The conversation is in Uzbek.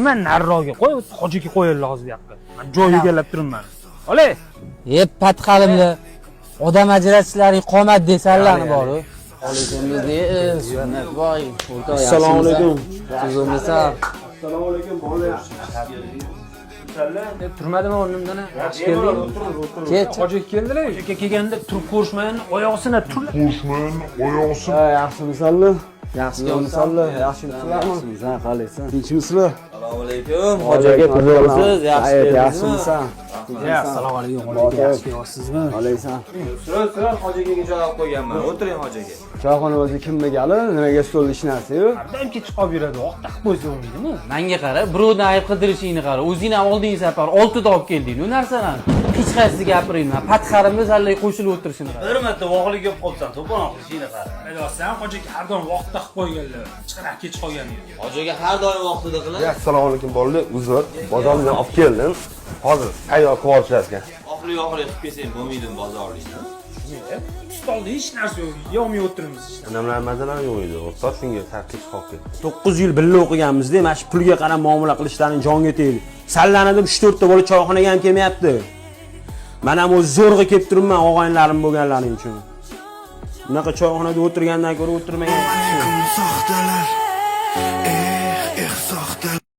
Men nariroqga qo'y, hojiga qo'yinglar hozir bu yoqqa. Men joy egallab turibman. Olay. Patqalimlar. Odam ajratishlaring qomat desanlarni boru. Alaykumingiz, sunnat boy. Assalomu alaykum. Tuzumlisa. Assalomu alaykum, bolalar. Turmadimi o'rnimdan? Yaxshi kelding. Kech. Hojiga keldilar. Hojiga kelganda turib ko'rishmagan, oyoqsini turib. Yaxshimisanlar? Yaxshi ko'rsanlar, yaxshimisizlarmi? Yaxshimisan, qalaysan? Tinchmisizlar? Assalomu alaykum. Hojiga kelibsiz, yaxshi keldingizmi? Yaxshimisan? Assalomu alaykum. Yaxshi kelyapsizmi? Alaysan. Sura hojiga joy olib qo'yganman. O'tiring hojiga. Choyxona o'zi kimga gali? Nimaga stol ish narsa-yu? Hardam kechib qolib yuradi, vaqt taqib qo'ysa bo'lmaydimi? Menga qara, birovni ayb qidirishingni qara. O'zing ham oldingi safar 6 ta olib kelding. U narsalarni hech qaysi gapirmayman. Patxarimda sallay qo'shilib o'tirishini qara. Bir marta voqlik bo'lib qolsan, to'pon qilishingni qara. Sen hojiga har doim vaqt taqib qo'yganlar. Chiqarib kech qolgan edi. Hojiga har doim vaqtida qiladi. Assalomu alaykum bolalar. Uzr, bozordan olib keldim. Hozir tayyor qilib olishlarga. Oxirgi qilib kelsang bo'lmaydimi bozorlikni? Stolda hech narsa yo'q, yomay o'tiribmiz. Nimalar mazalar yo'q edi. O'rtoq shunga tartib qolib ketdi. 9 yil birga o'qiganmiz-da, mana shu pulga qarab muomala qilishlaring jonga tegdi. Sallanib 3-4 ta bola choyxonaga ham kelmayapti. Men ham o'z zo'rg'a kelib turibman og'aylarim bo'lganlaring uchun. Bunaqa choyxonada o'tirgandan ko'ra o'tirmagan yaxshi.